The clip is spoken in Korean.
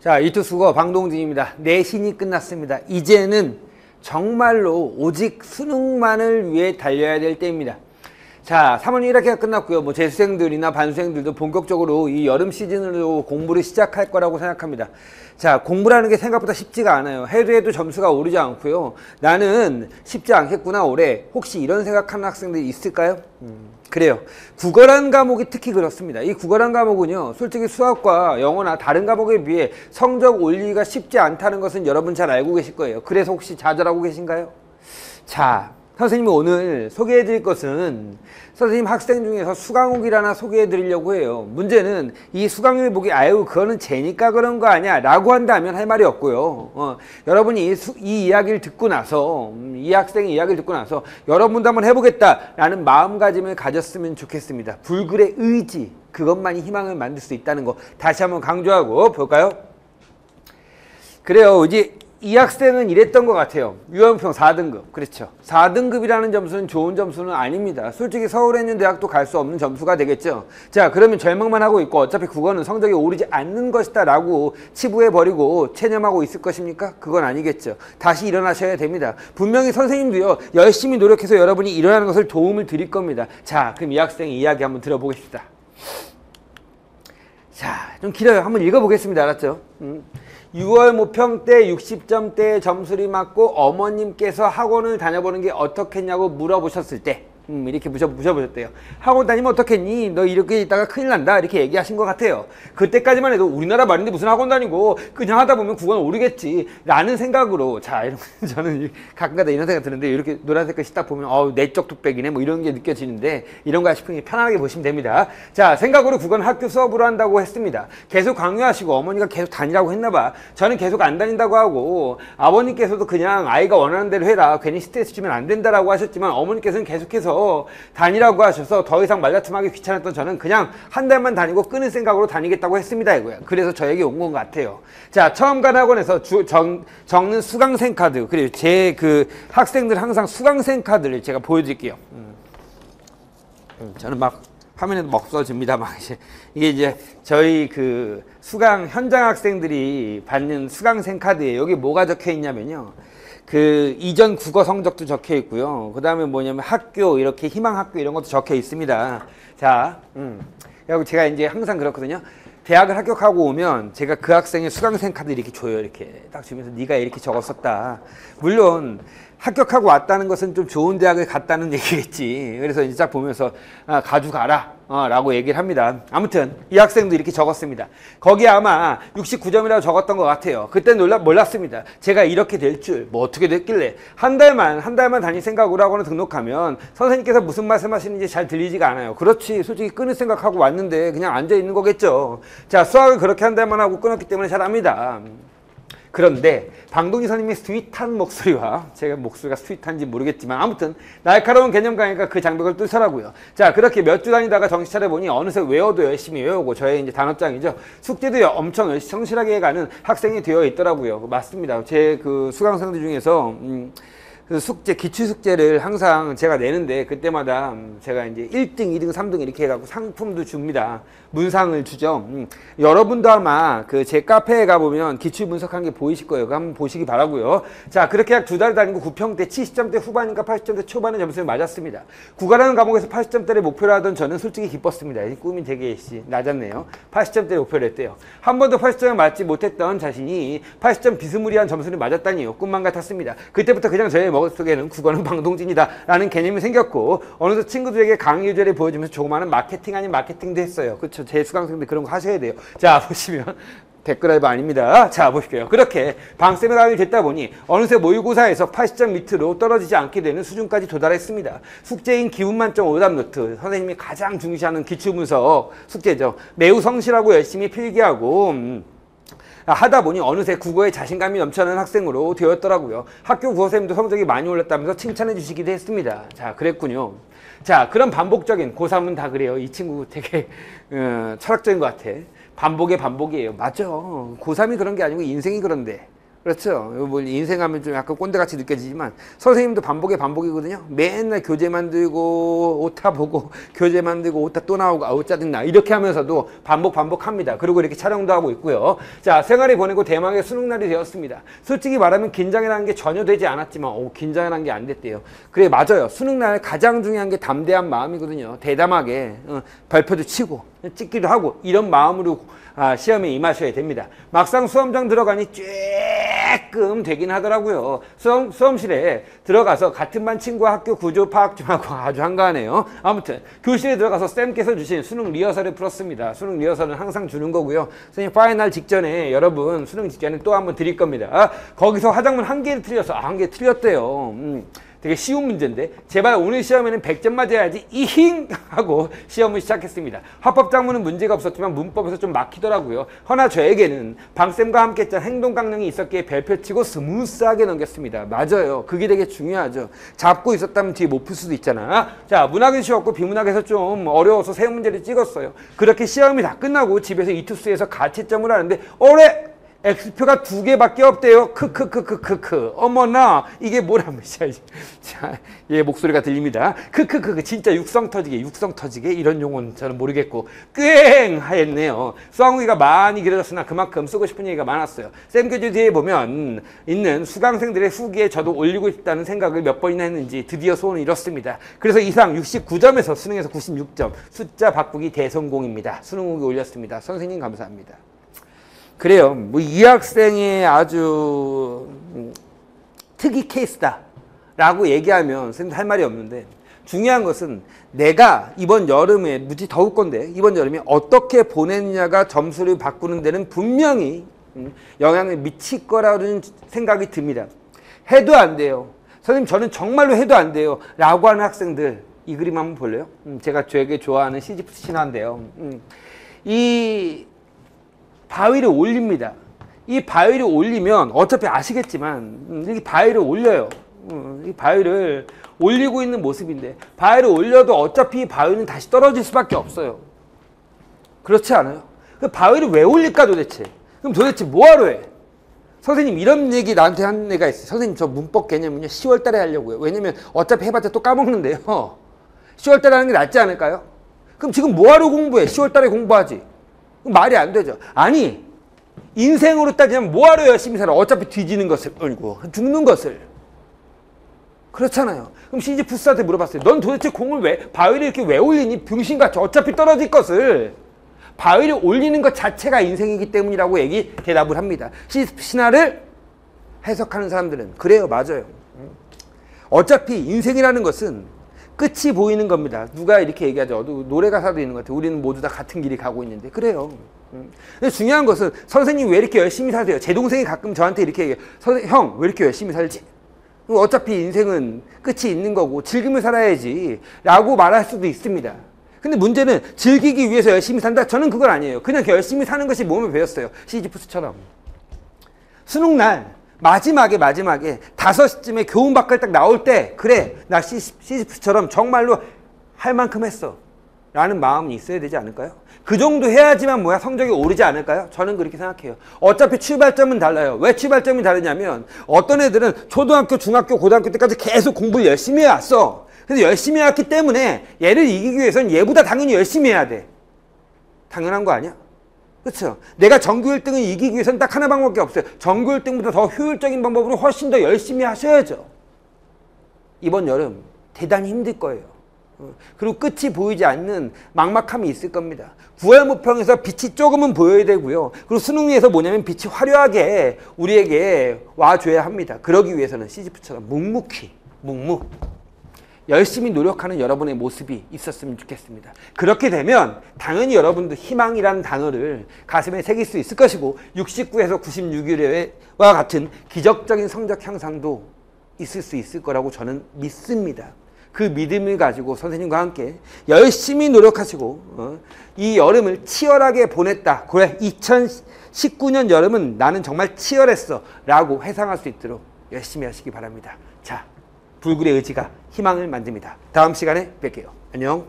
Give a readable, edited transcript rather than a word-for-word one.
자, 이투수고 방동진입니다. 내신이 끝났습니다. 이제는 정말로 오직 수능만을 위해 달려야 될 때입니다. 자, 3월 1학기가 끝났고요. 뭐 재수생들이나 반수생들도 본격적으로 이 여름 시즌으로 공부를 시작할 거라고 생각합니다. 자, 공부라는 게 생각보다 쉽지가 않아요. 해도 점수가 오르지 않고요. 나는 쉽지 않겠구나 올해. 혹시 이런 생각하는 학생들이 있을까요? 그래요. 국어라는 과목이 특히 그렇습니다. 이 국어라는 과목은요, 솔직히 수학과 영어나 다른 과목에 비해 성적 올리기가 쉽지 않다는 것은 여러분 잘 알고 계실 거예요. 그래서 혹시 좌절하고 계신가요? 자, 선생님이 오늘 소개해 드릴 것은 선생님 학생 중에서 수강욱을 하나 소개해 드리려고 해요. 문제는 이 수강욱이 보기 아유 그거는 쟤니까 그런 거 아니야 라고 한다면 할 말이 없고요. 여러분이 이 이야기를 듣고 나서 이 학생의 이야기를 듣고 나서 여러분도 한번 해보겠다라는 마음가짐을 가졌으면 좋겠습니다. 불굴의 의지, 그것만이 희망을 만들 수 있다는 거 다시 한번 강조하고 볼까요? 그래요. 이제 이 학생은 이랬던 것 같아요. 유형평 4등급. 그렇죠. 4등급이라는 점수는 좋은 점수는 아닙니다. 솔직히 서울에 있는 대학도 갈 수 없는 점수가 되겠죠. 자, 그러면 절망만 하고 있고 어차피 국어는 성적이 오르지 않는 것이다 라고 치부해버리고 체념하고 있을 것입니까? 그건 아니겠죠. 다시 일어나셔야 됩니다. 분명히 선생님도요, 열심히 노력해서 여러분이 일어나는 것을 도움을 드릴 겁니다. 자, 그럼 이 학생의 이야기 한번 들어보겠습니다. 자, 좀 길어요. 한번 읽어보겠습니다. 알았죠? 6월 모평 때 60점대의 점수를 맞고 어머님께서 학원을 다녀보는 게 어떻겠냐고 물어보셨을 때 이렇게 물어보셨대요. 학원 다니면 어떻겠니? 너 이렇게 있다가 큰일 난다 이렇게 얘기하신 것 같아요. 그때까지만 해도 우리나라 말인데 무슨 학원 다니고 그냥 하다 보면 국어는 오르겠지 라는 생각으로, 자, 저는 가끔가다 이런 생각 드는데 이렇게 노란색 글씨 딱 보면 내적 뚝배기네 뭐 이런 게 느껴지는데 이런가 싶으니 편안하게 보시면 됩니다. 자, 생각으로 국어는 학교 수업으로 한다고 했습니다. 계속 강요하시고 어머니가 계속 다니라고 했나봐. 저는 계속 안 다닌다고 하고 아버님께서도 그냥 아이가 원하는 대로 해라, 괜히 스트레스 주면 안 된다라고 하셨지만 어머니께서는 계속해서 다니라고 하셔서 더 이상 말다툼하기 귀찮았던 저는 그냥 한 달만 다니고 끊을 생각으로 다니겠다고 했습니다. 이거야. 그래서 저에게 온 것 같아요. 자, 처음 간 학원에서 적는 수강생 카드, 그리고 제 그 학생들 항상 수강생 카드를 제가 보여드릴게요. 저는 막 화면에도 막 없어집니다. 막 이게 이제 저희 그 수강 현장 학생들이 받는 수강생 카드예요. 여기 뭐가 적혀 있냐면요, 그 이전 국어 성적도 적혀 있고요. 그 다음에 뭐냐면 학교, 이렇게 희망학교 이런 것도 적혀 있습니다. 자, 그리고 제가 이제 항상 그렇거든요. 대학을 합격하고 오면 제가 그 학생의 수강생 카드 이렇게 줘요. 이렇게 딱 주면서 네가 이렇게 적었었다. 물론 합격하고 왔다는 것은 좀 좋은 대학을 갔다는 얘기겠지. 그래서 이제 딱 보면서 가져가라 라고 얘기를 합니다. 아무튼 이 학생도 이렇게 적었습니다. 거기에 아마 69점이라고 적었던 것 같아요. 그때 몰랐습니다. 제가 이렇게 될 줄, 뭐 어떻게 됐길래 한 달만 다닐 생각으로 학원을 등록하면 선생님께서 무슨 말씀하시는지 잘 들리지가 않아요. 그렇지, 솔직히 끊을 생각하고 왔는데 그냥 앉아 있는 거겠죠. 자, 수학을 그렇게 한 달만 하고 끊었기 때문에 잘 압니다. 그런데 방동희 선생님의 스윗한 목소리와, 제가 목소리가 스윗한지 모르겠지만 아무튼 날카로운 개념 강의가 그 장벽을 뚫더라고요. 자, 그렇게 몇 주 다니다가 정신 차려보니 어느새 외워도 열심히 외우고, 저의 이제 단어장이죠, 숙제도 엄청 성실하게 해가는 학생이 되어 있더라고요. 맞습니다. 제 그 수강생들 중에서 그 숙제, 기출숙제를 항상 제가 내는데 그때마다 제가 이제 1등, 2등, 3등 이렇게 해갖고 상품도 줍니다. 문상을 주죠. 여러분도 아마 그 제 카페에 가보면 기출 분석한 게 보이실 거예요. 그거 한번 보시기 바라고요. 자, 그렇게 약 2달 다니고 9평대 70점대 후반인가 80점대 초반의 점수를 맞았습니다. 국어라는 과목에서 80점대를 목표로 하던 저는 솔직히 기뻤습니다. 이 꿈이 되게 낮았네요. 80점대를 목표로 했대요. 한 번도 80점을 맞지 못했던 자신이 80점 비스무리한 점수를 맞았다니요. 꿈만 같았습니다. 그때부터 그냥 저의 머릿속에는 국어는 방동진이다 라는 개념이 생겼고, 어느새 친구들에게 강의 유저를 보여주면서 조그마한 마케팅 아닌 마케팅도 했어요. 그렇죠. 제 수강생들 그런 거 하셔야 돼요. 자, 보시면 댓글 알바 아닙니다. 자, 보실게요. 그렇게 방쌤의 강의를 듣다 보니 어느새 모의고사에서 80점 밑으로 떨어지지 않게 되는 수준까지 도달했습니다. 숙제인 기분만점 오답 노트, 선생님이 가장 중시하는 기출분석 숙제죠. 매우 성실하고 열심히 필기하고 하다 보니 어느새 국어에 자신감이 넘쳐나는 학생으로 되었더라고요. 학교 국어쌤도 성적이 많이 올랐다면서 칭찬해 주시기도 했습니다. 자, 그랬군요. 자, 그런 반복적인, 고3은 다 그래요. 이 친구 되게 철학적인 것 같아. 반복의 반복이에요. 맞아. 고3이 그런 게 아니고 인생이 그런데. 그렇죠. 뭐 인생하면 좀 약간 꼰대같이 느껴지지만 선생님도 반복의 반복이거든요. 맨날 교재 만들고 오타 보고 교재 만들고 오타 또 나오고 아우 짜증나 이렇게 하면서도 반복합니다. 그리고 이렇게 촬영도 하고 있고요. 자, 생활이 보내고 대망의 수능날이 되었습니다. 솔직히 말하면 긴장이라는 게 전혀 되지 않았지만 긴장이라는 게 안 됐대요. 그래 맞아요. 수능날 가장 중요한 게 담대한 마음이거든요. 대담하게 발표도 치고 찍기도 하고 이런 마음으로 시험에 임하셔야 됩니다. 막상 수험장 들어가니 조금 되긴 하더라고요. 수험실에 들어가서 같은 반 친구와 학교 구조 파악 좀 하고 아주 한가하네요. 아무튼 교실에 들어가서 쌤께서 주신 수능 리허설을 풀었습니다. 수능 리허설은 항상 주는 거고요. 선생님 파이널 직전에 여러분 수능 직전에 또 한번 드릴 겁니다. 거기서 화작문 한 개를 틀려서 한 개 틀렸대요. 되게 쉬운 문제인데 제발 오늘 시험에는 100점 맞아야지 이힝 하고 시험을 시작했습니다. 화법작문은 문제가 없었지만 문법에서 좀 막히더라고요. 허나 저에게는 방쌤과 함께 했던 행동 강령이 있었기에 발표치고 스무스하게 넘겼습니다. 맞아요. 그게 되게 중요하죠. 잡고 있었다면 뒤에 못 풀 수도 있잖아. 자, 문학은 쉬웠고 비문학에서 좀 어려워서 세 문제를 찍었어요. 그렇게 시험이 다 끝나고 집에서 이투스에서 가채점을 하는데 올해 X표가 2개밖에 없대요. 크크크크크크. 어머나 이게 뭐라면 자, 얘 목소리가 들립니다. 크크크크 진짜 육성 터지게 이런 용어는 저는 모르겠고 꽤 하였네요. 수학후기가 많이 길어졌으나 그만큼 쓰고 싶은 얘기가 많았어요. 쌤교재 뒤에 보면 있는 수강생들의 후기에 저도 올리고 싶다는 생각을 몇 번이나 했는지 드디어 소원을 이뤘습니다. 그래서 이상 69점에서 수능에서 96점 숫자 바꾸기 대성공입니다. 수능 후기 올렸습니다. 선생님 감사합니다. 그래요. 뭐 이 학생이 아주 특이 케이스다 라고 얘기하면 선생님 할 말이 없는데 중요한 것은 내가 이번 여름에 무지 더울 건데 이번 여름에 어떻게 보냈느냐가 점수를 바꾸는 데는 분명히 영향을 미칠 거라는 생각이 듭니다. 해도 안 돼요. 선생님 저는 정말로 해도 안 돼요 라고 하는 학생들 이 그림 한번 볼래요? 제가 되게 좋아하는 시지프스 신화인데요. 이 바위를 올립니다. 이 바위를 올리면 어차피 아시겠지만 이 바위를 올려요. 이 바위를 올리고 있는 모습인데 바위를 올려도 어차피 바위는 다시 떨어질 수밖에 없어요. 그렇지 않아요? 그 바위를 왜 올릴까 도대체? 그럼 도대체 뭐하러 해? 선생님 이런 얘기 나한테 한 애가 있어요. 선생님 저 문법 개념은요 10월 달에 하려고요. 왜냐면 어차피 해봤자 또 까먹는데요. 10월 달에 하는 게 낫지 않을까요? 그럼 지금 뭐하러 공부해? 10월 달에 공부하지. 말이 안 되죠. 아니 인생으로 따지면 뭐하러 열심히 살아? 어차피 뒤지는 것을 아니고 죽는 것을. 그렇잖아요. 그럼 시지푸스한테 물어봤어요. 넌 도대체 공을 왜 바위를 이렇게 왜 올리니? 병신같이 어차피 떨어질 것을. 바위를 올리는 것 자체가 인생이기 때문이라고 대답을 합니다. 시지푸스 신화를 해석하는 사람들은 그래요. 맞아요. 어차피 인생이라는 것은 끝이 보이는 겁니다. 누가 이렇게 얘기하죠. 노래 가사도 있는 것 같아요. 우리는 모두 다 같은 길이 가고 있는데. 그래요. 근데 중요한 것은 선생님 왜 이렇게 열심히 사세요? 제 동생이 가끔 저한테 이렇게 얘기해요. 형 왜 이렇게 열심히 살지? 어차피 인생은 끝이 있는 거고 즐기며 살아야지 라고 말할 수도 있습니다. 근데 문제는 즐기기 위해서 열심히 산다? 저는 그건 아니에요. 그냥 열심히 사는 것이 몸에 배웠어요. 시지푸스처럼. 수능날 마지막에 5시쯤에 교훈 밖을 딱 나올 때 그래 나 시지푸스처럼 정말로 할 만큼 했어 라는 마음이 있어야 되지 않을까요? 그 정도 해야지만 성적이 오르지 않을까요? 저는 그렇게 생각해요. 어차피 출발점은 달라요. 왜 출발점이 다르냐면 어떤 애들은 초등학교, 중학교, 고등학교 때까지 계속 공부를 열심히 해왔어. 그래서 열심히 해왔기 때문에 얘를 이기기 위해서는 얘보다 당연히 열심히 해야 돼. 당연한 거 아니야? 그렇죠. 내가 전교 1등을 이기기 위해서는 딱 하나 방법밖에 없어요. 전교 1등보다 더 효율적인 방법으로 훨씬 더 열심히 하셔야죠. 이번 여름 대단히 힘들 거예요. 그리고 끝이 보이지 않는 막막함이 있을 겁니다. 9월 모평에서 빛이 조금은 보여야 되고요. 그리고 수능위에서 뭐냐면 빛이 화려하게 우리에게 와줘야 합니다. 그러기 위해서는 시지프처럼 묵묵히 열심히 노력하는 여러분의 모습이 있었으면 좋겠습니다. 그렇게 되면 당연히 여러분도 희망이라는 단어를 가슴에 새길 수 있을 것이고 69에서 96위와 같은 기적적인 성적 향상도 있을 수 있을 거라고 저는 믿습니다. 그 믿음을 가지고 선생님과 함께 열심히 노력하시고 이 여름을 치열하게 보냈다. 그래 2019년 여름은 나는 정말 치열했어 라고 회상할 수 있도록 열심히 하시기 바랍니다. 자, 불굴의 의지가 희망을 만듭니다. 다음 시간에 뵐게요. 안녕.